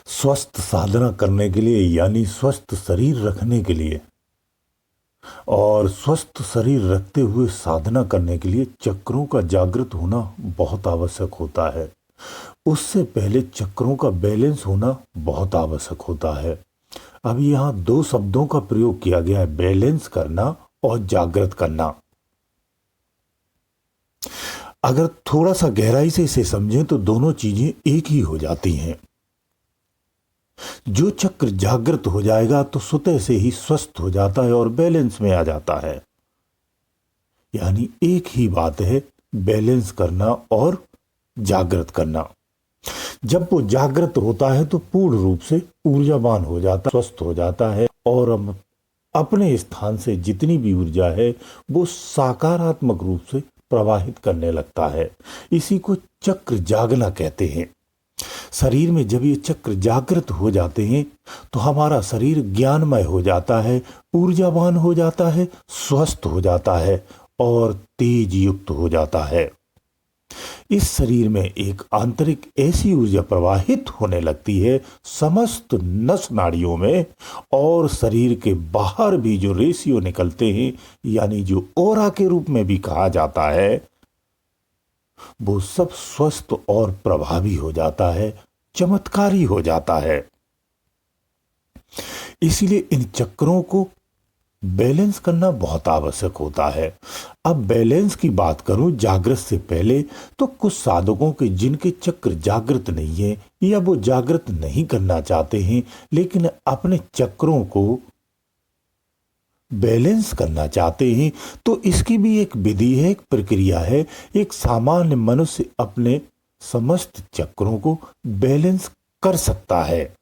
स्वस्थ साधना करने के लिए यानी स्वस्थ शरीर रखने के लिए और स्वस्थ शरीर रखते हुए साधना करने के लिए चक्रों का जागृत होना बहुत आवश्यक होता है। उससे पहले चक्रों का बैलेंस होना बहुत आवश्यक होता है। अब यहाँ दो शब्दों का प्रयोग किया गया है, बैलेंस करना और जागृत करना। अगर थोड़ा सा गहराई से इसे समझें तो दोनों चीजें एक ही हो जाती हैं। जो चक्र जागृत हो जाएगा तो स्वतः से ही स्वस्थ हो जाता है और बैलेंस में आ जाता है। यानी एक ही बात है बैलेंस करना और जागृत करना। जब वो जागृत होता है तो पूर्ण रूप से ऊर्जावान हो जाता, स्वस्थ हो जाता है और अपने स्थान से जितनी भी ऊर्जा है वो सकारात्मक रूप से प्रवाहित करने लगता है। इसी को चक्र जागना कहते हैं। शरीर में जब ये चक्र जागृत हो जाते हैं तो हमारा शरीर ज्ञानमय हो जाता है, ऊर्जावान हो जाता है, स्वस्थ हो जाता है और तेज युक्त हो जाता है। इस शरीर में एक आंतरिक ऐसी ऊर्जा प्रवाहित होने लगती है समस्त नस नाड़ियों में, और शरीर के बाहर भी जो रेशियो निकलते हैं यानी जो ओरा के रूप में भी कहा जाता है, वो सब स्वस्थ और प्रभावी हो जाता है, चमत्कारी हो जाता है। इसीलिए इन चक्रों को बैलेंस करना बहुत आवश्यक होता है। अब बैलेंस की बात करूं जागृत से पहले, तो कुछ साधकों के जिनके चक्र जागृत नहीं है या वो जागृत नहीं करना चाहते हैं लेकिन अपने चक्रों को बैलेंस करना चाहते हैं, तो इसकी भी एक विधि है, एक प्रक्रिया है। एक सामान्य मनुष्य अपने समस्त चक्रों को बैलेंस कर सकता है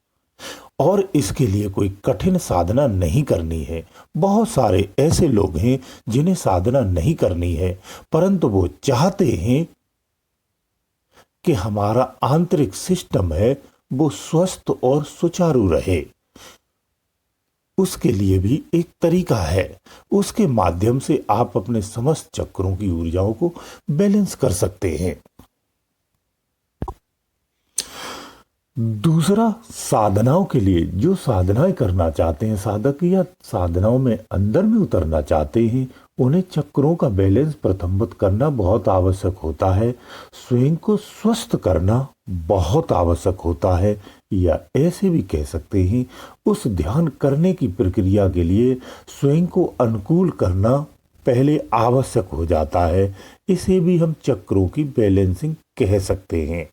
और इसके लिए कोई कठिन साधना नहीं करनी है। बहुत सारे ऐसे लोग हैं जिन्हें साधना नहीं करनी है परंतु वो चाहते हैं कि हमारा आंतरिक सिस्टम है वो स्वस्थ और सुचारू रहे। उसके लिए भी एक तरीका है, उसके माध्यम से आप अपने समस्त चक्रों की ऊर्जाओं को बैलेंस कर सकते हैं। दूसरा, साधनाओं के लिए जो साधनाएं करना चाहते हैं साधक या साधनाओं में अंदर में उतरना चाहते हैं, उन्हें चक्रों का बैलेंस प्रथमवत करना बहुत आवश्यक होता है। स्वयं को स्वस्थ करना बहुत आवश्यक होता है, या ऐसे भी कह सकते हैं उस ध्यान करने की प्रक्रिया के लिए स्वयं को अनुकूल करना पहले आवश्यक हो जाता है। इसे भी हम चक्रों की बैलेंसिंग कह सकते हैं।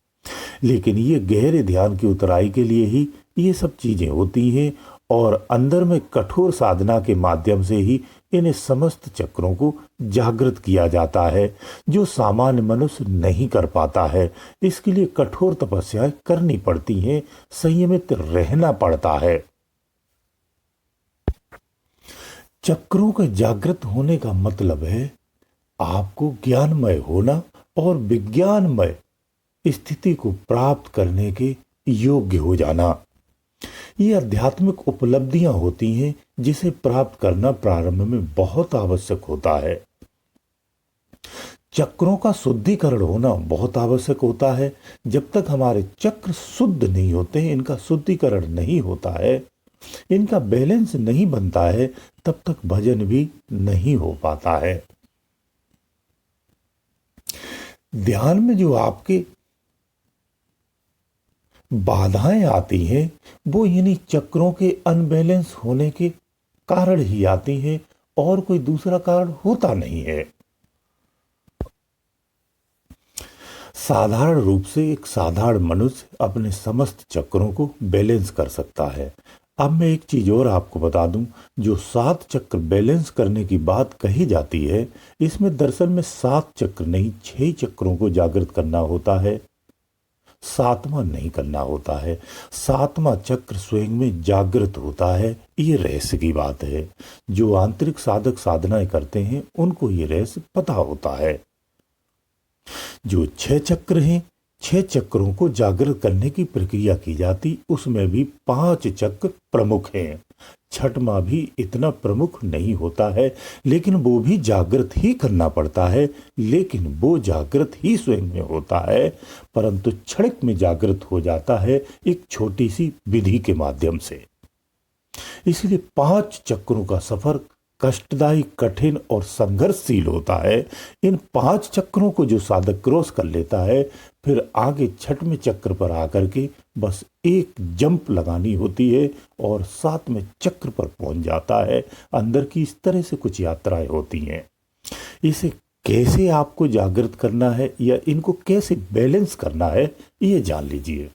लेकिन ये गहरे ध्यान की उतराई के लिए ही ये सब चीजें होती हैं और अंदर में कठोर साधना के माध्यम से ही इन्हें समस्त चक्रों को जागृत किया जाता है, जो सामान्य मनुष्य नहीं कर पाता है। इसके लिए कठोर तपस्याएं करनी पड़ती हैं, संयमित रहना पड़ता है। चक्रों के जागृत होने का मतलब है आपको ज्ञानमय होना और विज्ञानमय स्थिति को प्राप्त करने के योग्य हो जाना। ये आध्यात्मिक उपलब्धियां होती हैं जिसे प्राप्त करना प्रारंभ में बहुत आवश्यक होता है। चक्रों का शुद्धिकरण होना बहुत आवश्यक होता है। जब तक हमारे चक्र शुद्ध नहीं होते हैं, इनका शुद्धिकरण नहीं होता है, इनका बैलेंस नहीं बनता है, तब तक भजन भी नहीं हो पाता है। ध्यान में जो आपके बाधाएं आती हैं वो इन्हीं चक्रों के अनबैलेंस होने के कारण ही आती हैं और कोई दूसरा कारण होता नहीं है। साधारण रूप से एक साधारण मनुष्य अपने समस्त चक्रों को बैलेंस कर सकता है। अब मैं एक चीज और आपको बता दूं, जो 7 चक्र बैलेंस करने की बात कही जाती है, इसमें दरअसल में 7 चक्र नहीं 6 चक्रों को जागृत करना होता है, 7वां नहीं करना होता है। 7वां चक्र स्वयं में जागृत होता है। ये रहस्य की बात है। जो आंतरिक साधक साधनाएं करते हैं उनको ये रहस्य पता होता है। जो 6 चक्र हैं 6 चक्रों को जागृत करने की प्रक्रिया की जाती, उसमें भी 5 चक्र प्रमुख हैं। छठवां भी इतना प्रमुख नहीं होता है, लेकिन वो भी जागृत ही करना पड़ता है, लेकिन वो जागृत ही स्वयं में होता है, परंतु क्षणिक में जागृत हो जाता है एक छोटी सी विधि के माध्यम से। इसलिए 5 चक्रों का सफर कष्टदायी, कठिन और संघर्षशील होता है। इन 5 चक्रों को जो साधक क्रॉस कर लेता है, फिर आगे छठवें चक्र पर आकर के बस एक जंप लगानी होती है और 7वें चक्र पर पहुंच जाता है। अंदर की इस तरह से कुछ यात्राएं होती हैं। इसे कैसे आपको जागृत करना है या इनको कैसे बैलेंस करना है, ये जान लीजिए।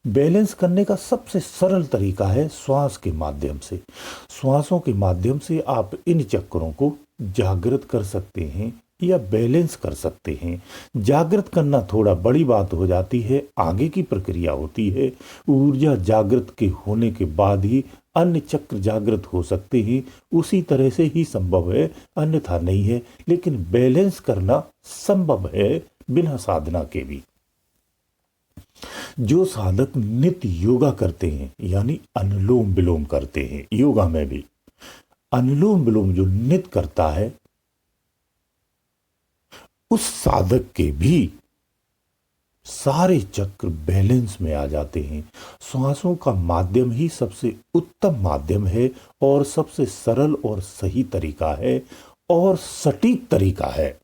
बैलेंस करने का सबसे सरल तरीका है श्वास के माध्यम से। श्वासों के माध्यम से आप इन चक्रों को जागृत कर सकते हैं या बैलेंस कर सकते हैं। जागृत करना थोड़ा बड़ी बात हो जाती है, आगे की प्रक्रिया होती है। ऊर्जा जागृत के होने के बाद ही अन्य चक्र जागृत हो सकते हैं, उसी तरह से ही संभव है, अन्यथा नहीं है। लेकिन बैलेंस करना संभव है बिना साधना के भी। जो साधक नित्य योगा करते हैं, यानी अनुलोम विलोम करते हैं, योगा में भी अनुलोम विलोम जो नित्य करता है, उस साधक के भी सारे चक्र बैलेंस में आ जाते हैं। श्वासों का माध्यम ही सबसे उत्तम माध्यम है और सबसे सरल और सही तरीका है और सटीक तरीका है।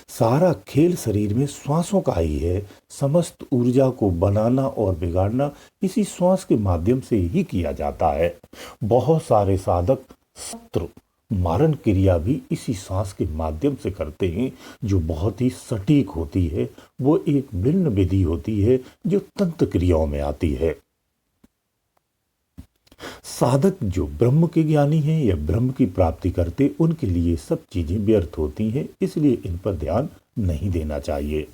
सारा खेल शरीर में श्वासों का ही है। समस्त ऊर्जा को बनाना और बिगाड़ना इसी श्वास के माध्यम से ही किया जाता है। बहुत सारे साधक शत्रु मारण क्रिया भी इसी सांस के माध्यम से करते हैं, जो बहुत ही सटीक होती है। वो एक भिन्न विधि होती है जो तंत्र क्रियाओं में आती है। साधक जो ब्रह्म के ज्ञानी हैं या ब्रह्म की प्राप्ति करते, उनके लिए सब चीजें व्यर्थ होती हैं, इसलिए इन पर ध्यान नहीं देना चाहिए।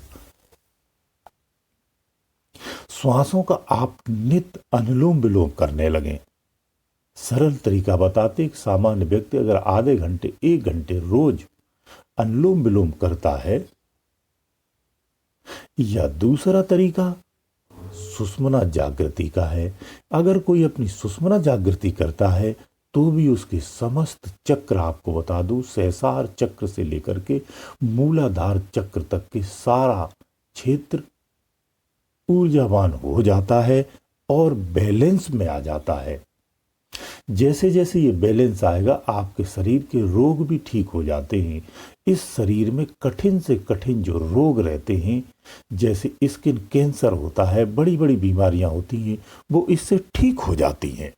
श्वासों का आप नित्य अनुलोम विलोम करने लगें। सरल तरीका बताते, एक सामान्य व्यक्ति अगर आधे घंटे 1 घंटे रोज अनुलोम विलोम करता है, या दूसरा तरीका सुषुम्ना जागृति का है, अगर कोई अपनी सुषुम्ना जागृति करता है तो भी उसके समस्त चक्र, आपको बता दूं, सहस्रार चक्र से लेकर के मूलाधार चक्र तक के सारा क्षेत्र ऊर्जावान हो जाता है और बैलेंस में आ जाता है। जैसे जैसे ये बैलेंस आएगा, आपके शरीर के रोग भी ठीक हो जाते हैं। इस शरीर में कठिन से कठिन जो रोग रहते हैं, जैसे स्किन कैंसर होता है, बड़ी बड़ी बीमारियां होती हैं, वो इससे ठीक हो जाती हैं।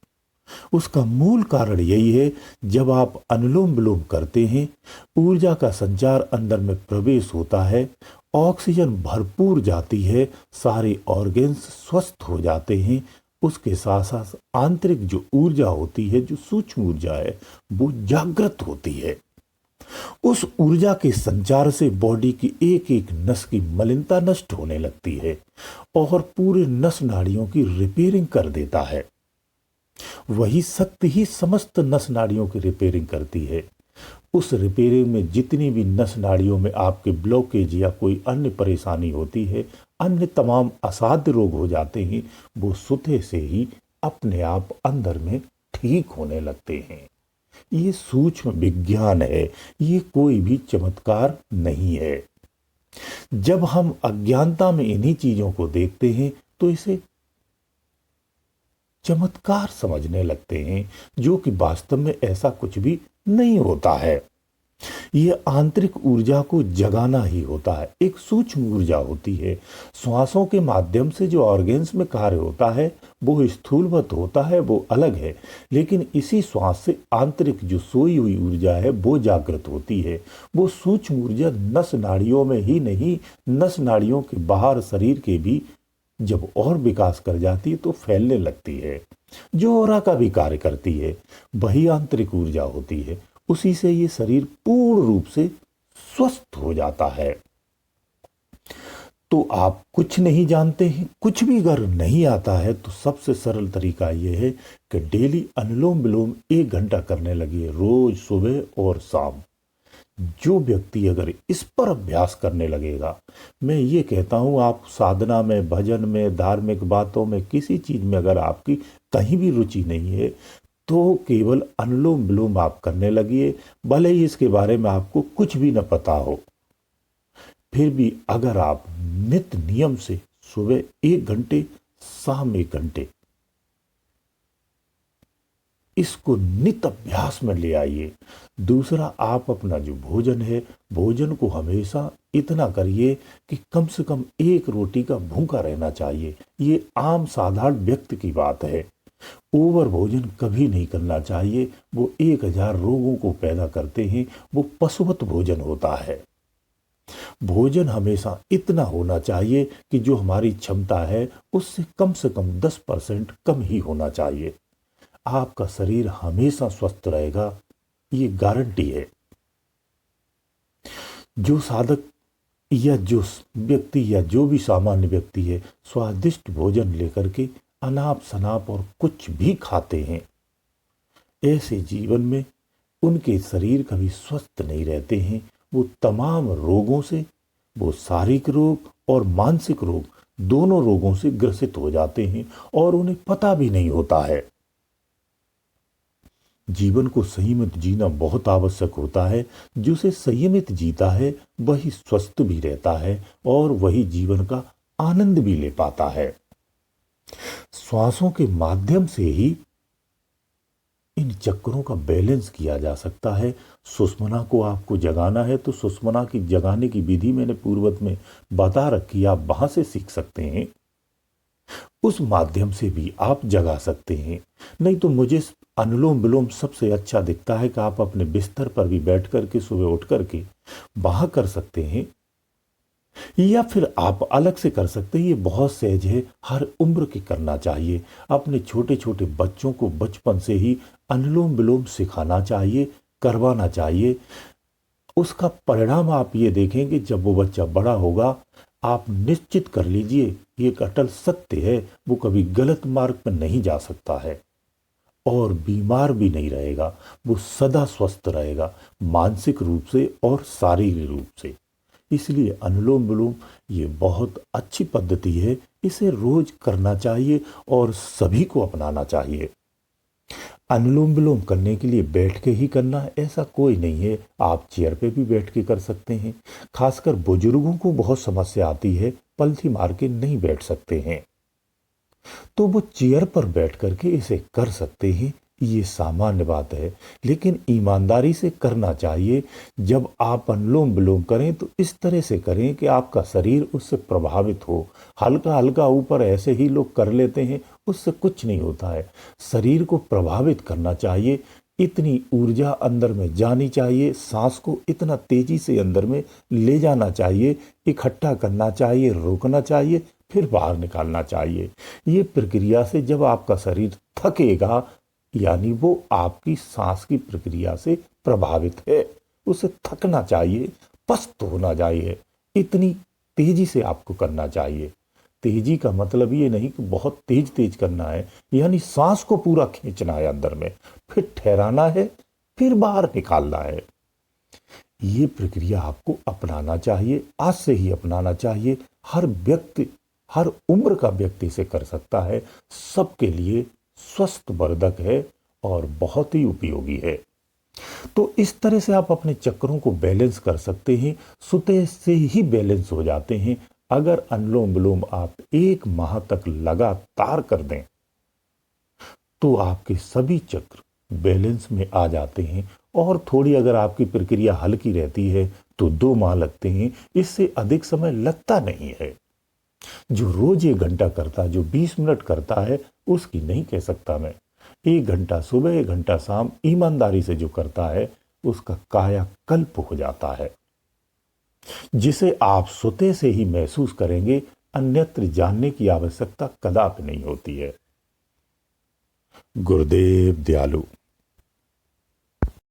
उसका मूल कारण यही है, जब आप अनुलोम विलोम करते हैं, ऊर्जा का संचार अंदर में प्रवेश होता है, ऑक्सीजन भरपूर जाती है, सारे ऑर्गन्स स्वस्थ हो जाते हैं। उसके साथ साथ आंतरिक जो ऊर्जा होती है, जो सूक्ष्म ऊर्जा है, वो जागृत होती है। उस ऊर्जा के संचार से बॉडी की एक एक नस की मलिनता नष्ट होने लगती है और पूरे नस नाड़ियों की रिपेयरिंग कर देता है। वही शक्ति ही समस्त नस नाड़ियों की रिपेयरिंग करती है। उस रिपेयरिंग में जितनी भी नस नाड़ियों में आपके ब्लॉकेज या कोई अन्य परेशानी होती है, अन्य तमाम असाध्य रोग हो जाते हैं, वो सुते से ही अपने आप अंदर में ठीक होने लगते हैं। ये सूक्ष्म विज्ञान है, ये कोई भी चमत्कार नहीं है। जब हम अज्ञानता में इन्हीं चीजों को देखते हैं तो इसे चमत्कार समझने लगते हैं, जो कि वास्तव में ऐसा कुछ भी नहीं होता है। ये आंतरिक ऊर्जा को जगाना ही होता है, एक सूक्ष्म ऊर्जा होती है। श्वासों के माध्यम से जो ऑर्गन्स में कार्य होता है वो स्थूलवत होता है, वो अलग है, लेकिन इसी श्वास से आंतरिक जो सोई हुई ऊर्जा है वो जागृत होती है। वो सूक्ष्म ऊर्जा नस नाड़ियों में ही नहीं, नस नाड़ियों के बाहर शरीर के भी जब और विकास कर जाती है तो फैलने लगती है, जो ऑरा का भी कार्य करती है, वही आंतरिक ऊर्जा होती है। उसी से ये शरीर पूर्ण रूप से स्वस्थ हो जाता है। तो आप कुछ नहीं जानते हैं, कुछ भी अगर नहीं आता है, तो सबसे सरल तरीका यह है कि डेली अनुलोम विलोम 1 घंटा करने लगिए, रोज सुबह और शाम। जो व्यक्ति अगर इस पर अभ्यास करने लगेगा, मैं ये कहता हूं आप साधना में, भजन में, धार्मिक बातों में, किसी चीज में अगर आपकी कहीं भी रुचि नहीं है, तो केवल अनुलोम विलोम आप करने लगिए, भले ही इसके बारे में आपको कुछ भी न पता हो। फिर भी अगर आप नित्य नियम से सुबह 1 घंटे, शाम 1 घंटे इसको नित्य अभ्यास में ले आइए। दूसरा, आप अपना जो भोजन है, भोजन को हमेशा इतना करिए कि कम से कम 1 रोटी का भूखा रहना चाहिए। ये आम साधारण व्यक्ति की बात है। ओवर भोजन कभी नहीं करना चाहिए, वो 1000 रोगों को पैदा करते हैं, वो पशुवत भोजन होता है। भोजन हमेशा इतना होना चाहिए कि जो हमारी क्षमता है उससे कम से कम 10% कम ही होना चाहिए। आपका शरीर हमेशा स्वस्थ रहेगा, ये गारंटी है। जो साधक या जो व्यक्ति या जो भी सामान्य व्यक्ति है, स्वादिष्ट भोजन लेकर के अनाप शनाप और कुछ भी खाते हैं, ऐसे जीवन में उनके शरीर कभी स्वस्थ नहीं रहते हैं। वो तमाम रोगों से, वो शारीरिक रोग और मानसिक रोग, दोनों रोगों से ग्रसित हो जाते हैं और उन्हें पता भी नहीं होता है। जीवन को संयमित जीना बहुत आवश्यक होता है। जिसे संयमित जीता है वही स्वस्थ भी रहता है और वही जीवन का आनंद भी ले पाता है। श्वासों के माध्यम से ही इन चक्रों का बैलेंस किया जा सकता है। सुषुम्ना को आपको जगाना है तो सुषुम्ना की जगाने की विधि मैंने पूर्वत में बता रखी, आप वहां से सीख सकते हैं। उस माध्यम से भी आप जगा सकते हैं। नहीं तो मुझे अनुलोम विलोम सबसे अच्छा दिखता है कि आप अपने बिस्तर पर भी बैठ करके सुबह उठ करके वहां कर सकते हैं, या फिर आप अलग से कर सकते हैं। ये बहुत सहज है, हर उम्र के करना चाहिए। अपने छोटे छोटे बच्चों को बचपन से ही अनुलोम विलोम सिखाना चाहिए, करवाना चाहिए। उसका परिणाम आप ये देखेंगे, जब वो बच्चा बड़ा होगा, आप निश्चित कर लीजिए, ये एक अटल सत्य है, वो कभी गलत मार्ग पर नहीं जा सकता है और बीमार भी नहीं रहेगा। वो सदा स्वस्थ रहेगा, मानसिक रूप से और शारीरिक रूप से। इसलिए अनुलोम विलोम ये बहुत अच्छी पद्धति है, इसे रोज करना चाहिए और सभी को अपनाना चाहिए। अनुलोम विलोम करने के लिए बैठ के ही करना है ऐसा कोई नहीं है, आप चेयर पे भी बैठ के कर सकते हैं। खासकर बुजुर्गों को बहुत समस्या आती है, पलथी मार के नहीं बैठ सकते हैं, तो वो चेयर पर बैठ करके इसे कर सकते हैं। ये सामान्य बात है, लेकिन ईमानदारी से करना चाहिए। जब आप अनुलोम विलोम करें तो इस तरह से करें कि आपका शरीर उससे प्रभावित हो। हल्का हल्का ऊपर ऐसे ही लोग कर लेते हैं, उससे कुछ नहीं होता है। शरीर को प्रभावित करना चाहिए, इतनी ऊर्जा अंदर में जानी चाहिए, सांस को इतना तेजी से अंदर में ले जाना चाहिए, इकट्ठा करना चाहिए, रोकना चाहिए, फिर बाहर निकालना चाहिए। ये प्रक्रिया से जब आपका शरीर थकेगा, यानी वो आपकी सांस की प्रक्रिया से प्रभावित है, उसे थकना चाहिए, पस्त होना चाहिए, इतनी तेजी से आपको करना चाहिए। तेजी का मतलब ये नहीं कि बहुत तेज तेज करना है, यानी सांस को पूरा खींचना है अंदर में, फिर ठहराना है, फिर बाहर निकालना है। ये प्रक्रिया आपको अपनाना चाहिए, आज से ही अपनाना चाहिए। हर व्यक्ति, हर उम्र का व्यक्ति से कर सकता है, सबके लिए स्वस्थ वर्धक है और बहुत ही उपयोगी है। तो इस तरह से आप अपने चक्रों को बैलेंस कर सकते हैं, सुते से ही बैलेंस हो जाते हैं। अगर अनुलोम विलोम आप 1 माह तक लगातार कर दें तो आपके सभी चक्र बैलेंस में आ जाते हैं। और थोड़ी अगर आपकी प्रक्रिया हल्की रहती है तो 2 माह लगते हैं, इससे अधिक समय लगता नहीं है। जो रोज 1 घंटा करता, जो 20 मिनट करता है, उसकी नहीं कह सकता मैं। 1 घंटा सुबह, 1 घंटा शाम ईमानदारी से जो करता है, उसका कायाकल्प हो जाता है, जिसे आप सोते से ही महसूस करेंगे। अन्यत्र जानने की आवश्यकता कदापि नहीं होती है। गुरुदेव दयालु।